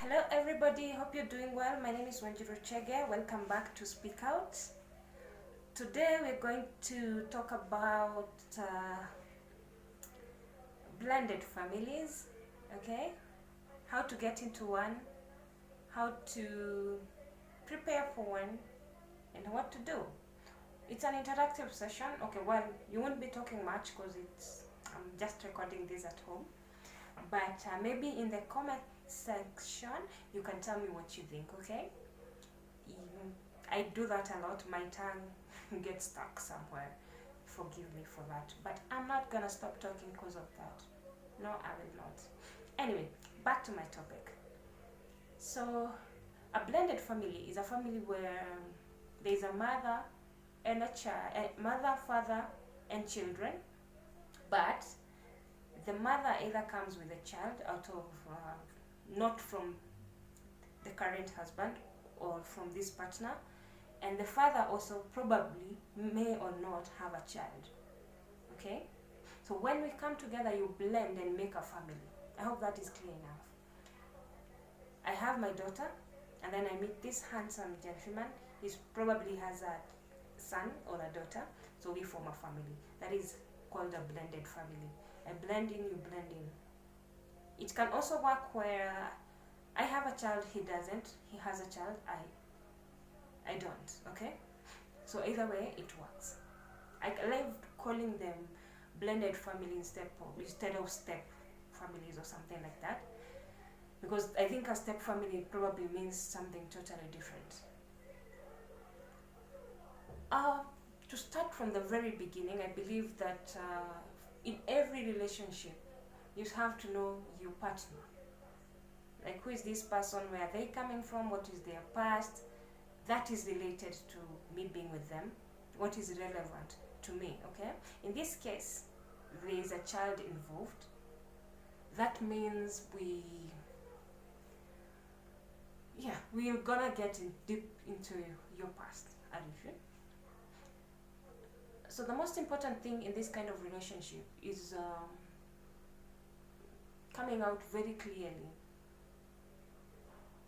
Hello everybody, hope you're doing well. My name is Wanjiru Chege. Welcome back to Speak Out. Today we're going to talk about blended families, okay? How to get into one, how to prepare for one, and what to do. It's an interactive session. Okay, well, you won't be talking much because I'm just recording this at home. But maybe in the comment section you can tell me what you think, okay? I do that a lot. My tongue gets stuck somewhere. Forgive me for that. But I'm not gonna stop talking because of that. No, I will not. Anyway, back to my topic. So, a blended family is a family where there's a mother and a child, mother, father, and children. But the mother either comes with a child out of not from the current husband or from this partner, and the father also probably may or not have a child. Okay, so when we come together, you blend and make a family. I hope that is clear enough. I have my daughter, and then I meet this handsome gentleman. He probably has a son or a daughter, so we form a family. That is called a blended family. I blend in, you blend in. It can also work where I have a child, he doesn't. He has a child, I don't. Okay, so either way it works. I love calling them blended family instead of step families or something like that, because I think a step family probably means something totally different. To start from the very beginning, I believe that in every relationship you have to know your partner. Like, who is this person, where are they coming from, what is their past, that is related to me being with them, what is relevant to me. Okay, in this case there is a child involved. That means we're gonna get deep into your past. Are you sure? So the most important thing in this kind of relationship is coming out very clearly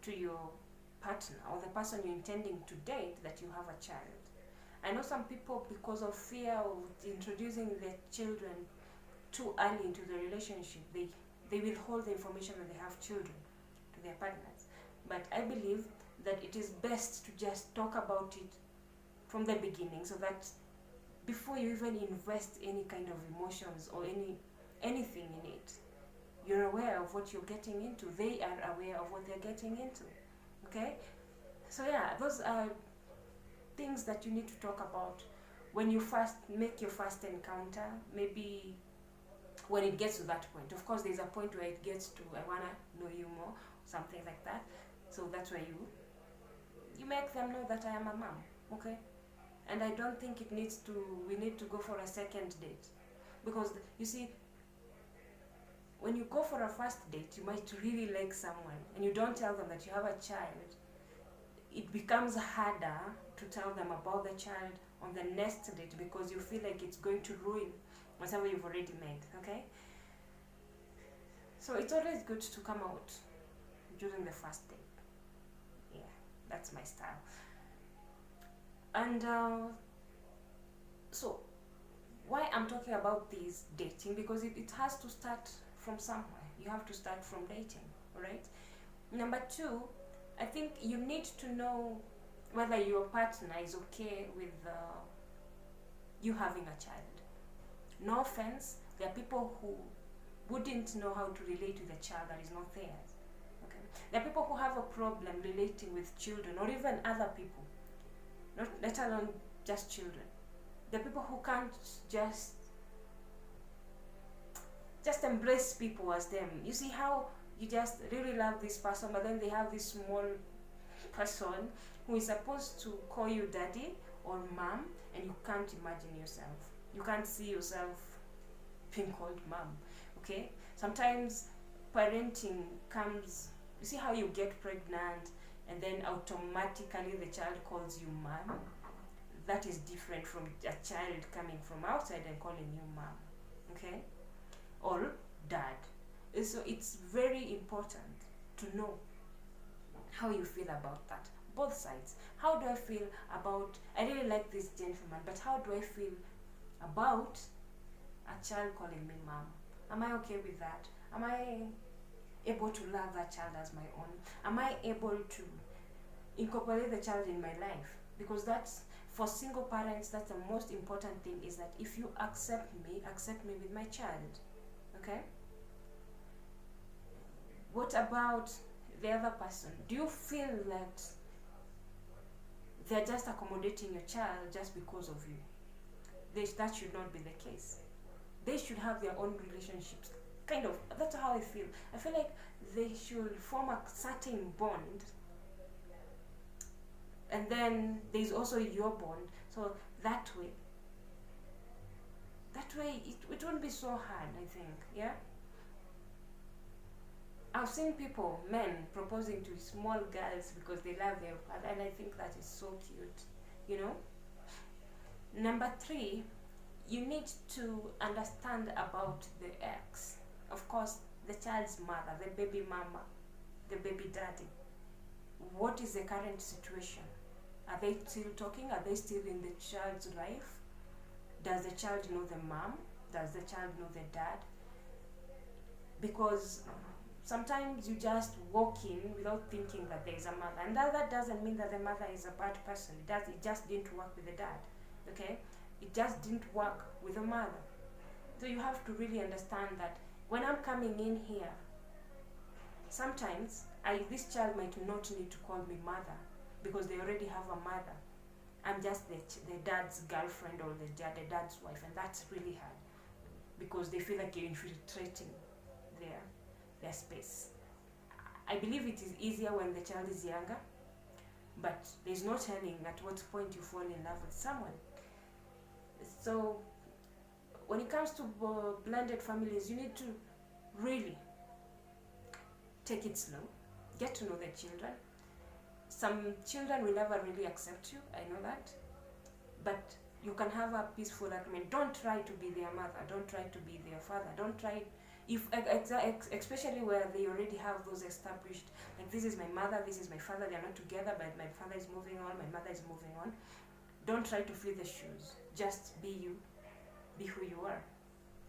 to your partner or the person you're intending to date that you have a child. I know some people, because of fear of introducing their children too early into the relationship, they withhold the information that they have children to their partners. But I believe that it is best to just talk about it from the beginning, so that before you even invest any kind of emotions or anything in it, you're aware of what you're getting into. They are aware of what they're getting into. Okay, so yeah, those are things that you need to talk about when you first make your first encounter. Maybe when it gets to that point, of course there's a point where it gets to, I wanna know you more, something like that. So that's where you make them know that I am a mom. Okay, and I don't think we need to go for a second date, because you see, when you go for a first date, you might really like someone and you don't tell them that you have a child. It becomes harder to tell them about the child on the next date, because you feel like it's going to ruin whatever you've already made. Okay, so it's always good to come out during the first date. Yeah, that's my style. And so why I'm talking about this dating, because it has to start from somewhere. You have to start from dating, right? Number two, I think you need to know whether your partner is okay with you having a child. No offense, there are people who wouldn't know how to relate with a child that is not theirs. Okay, there are people who have a problem relating with children, or even other people, not let alone just children. There are people who can't just embrace people as them. You see how you just really love this person, but then they have this small person who is supposed to call you daddy or mom, and you can't imagine yourself. You can't see yourself being called mom. Okay, sometimes parenting comes, you see how you get pregnant and then automatically the child calls you mom. That is different from a child coming from outside and calling you mom. Okay, or dad. So it's very important to know how you feel about that. Both sides. How do I feel about, I really like this gentleman, but how do I feel about a child calling me mom? Am I okay with that? Am I able to love that child as my own? Am I able to incorporate the child in my life? Because that's, for single parents, that's the most important thing, is that if you accept me with my child. Okay? What about the other person? Do you feel that they're just accommodating your child just because of you? That should not be the case. They should have their own relationships. Kind of, that's how I feel. I feel like they should form a certain bond, and then there's also your bond. So that way it won't be so hard, I think. Yeah, I've seen people, men, proposing to small girls because they love their father, and I think that is so cute, you know. Number 3, you need to understand about the ex. Of course, the child's mother, the baby mama, the baby daddy. What is the current situation? Are they still talking? Are they still in the child's life? Does the child know the mom? Does the child know the dad? Because sometimes you just walk in without thinking that there is a mother, and that doesn't mean that the mother is a bad person. It just didn't work with the dad. Okay, it just didn't work with the mother. So you have to really understand that when I'm coming in here, sometimes this child might not need to call me mother because they already have a mother. I'm just the dad's girlfriend or the dad's wife, and that's really hard because they feel like you're infiltrating their space. I believe it is easier when the child is younger, but there's no telling at what point you fall in love with someone. So when it comes to blended families, you need to really take it slow, get to know the children. Some children will never really accept you, I know that, but you can have a peaceful agreement. Don't try to be their mother, don't try to be their father, don't try, especially where they already have those established, like, this is my mother, this is my father, they are not together, but my father is moving on, my mother is moving on. Don't try to fill the shoes, just be you, be who you are,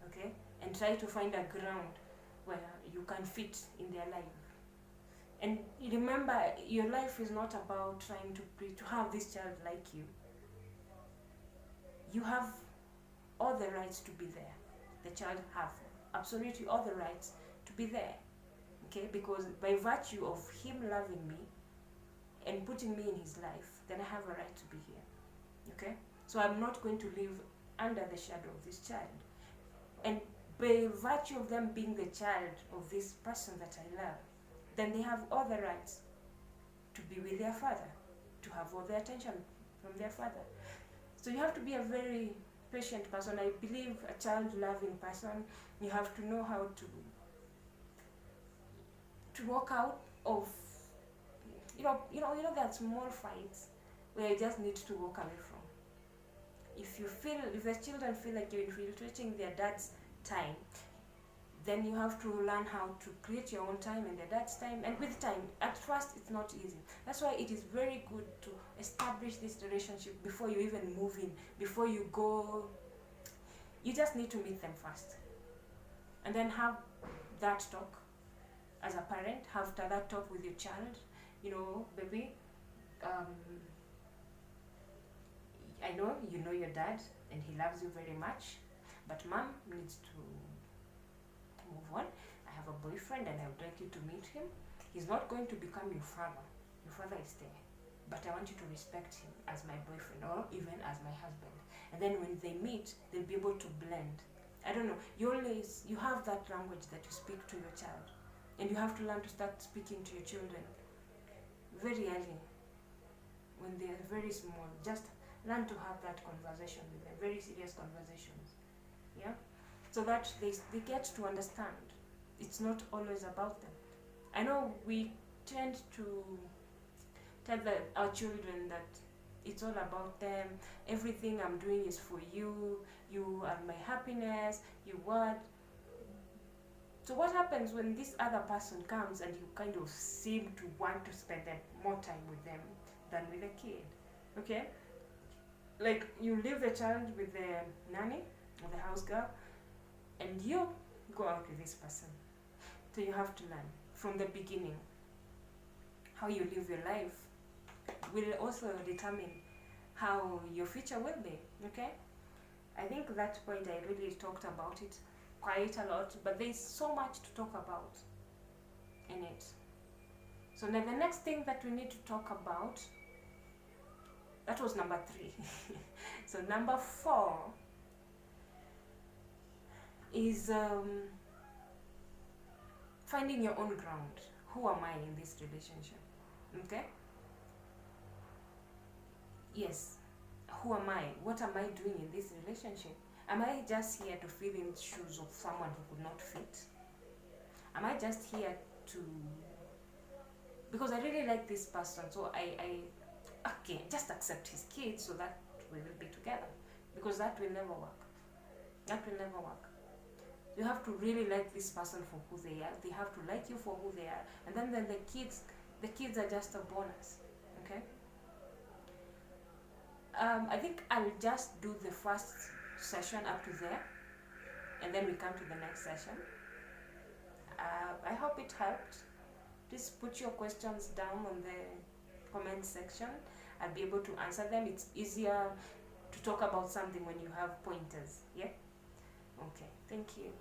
okay? And try to find a ground where you can fit in their life. And remember, your life is not about trying to have this child like you. You have all the rights to be there. The child have absolutely all the rights to be there, okay? Because by virtue of him loving me and putting me in his life, then I have a right to be here, okay? So I'm not going to live under the shadow of this child. And by virtue of them being the child of this person that I love, then they have all the rights to be with their father, to have all the attention from their father. So you have to be a very patient person. I believe a child-loving person, you have to know how to walk out of, you know, there are small fights where you just need to walk away from. If the children feel like you're infiltrating their dad's time, then you have to learn how to create your own time and their dad's time. And with time, at first, it's not easy. That's why it is very good to establish this relationship before you even move in, before you go. You just need to meet them first. And then have that talk as a parent, have that talk with your child. You know, baby, I know you know your dad and he loves you very much, but mom needs to move on. I have a boyfriend and I would like you to meet him. He's not going to become your father. Your father is there. But I want you to respect him as my boyfriend or even as my husband. And then when they meet, they'll be able to blend. I don't know. You have that language that you speak to your child. And you have to learn to start speaking to your children very early. When they are very small, just learn to have that conversation with them, very serious conversations. Yeah? So that they get to understand it's not always about them. I know we tend to tell our children that it's all about them, everything I'm doing is for you, you are my happiness, you what? So what happens when this other person comes and you kind of seem to want to spend more time with them than with the kid? Okay? Like you leave the child with the nanny or the house girl and you go out with this person. So you have to learn from the beginning. How you live your life will also determine how your future will be. Okay? I think that point I really talked about it quite a lot, but there's so much to talk about in it. So now the next thing that we need to talk about, that was number 3. So number 4 is finding your own ground. Who am I in this relationship? Okay? Yes. Who am I? What am I doing in this relationship? Am I just here to fill in shoes of someone who could not fit? Am I just here to... because I really like this person, so I okay, just accept his kids so that we will be together. Because that will never work. That will never work. You have to really like this person for who they are. They have to like you for who they are. And then the kids are just a bonus. Okay? I think I'll just do the first session up to there, and then we come to the next session. I hope it helped. Please put your questions down on the comment section. I'll be able to answer them. It's easier to talk about something when you have pointers. Yeah? Okay, thank you.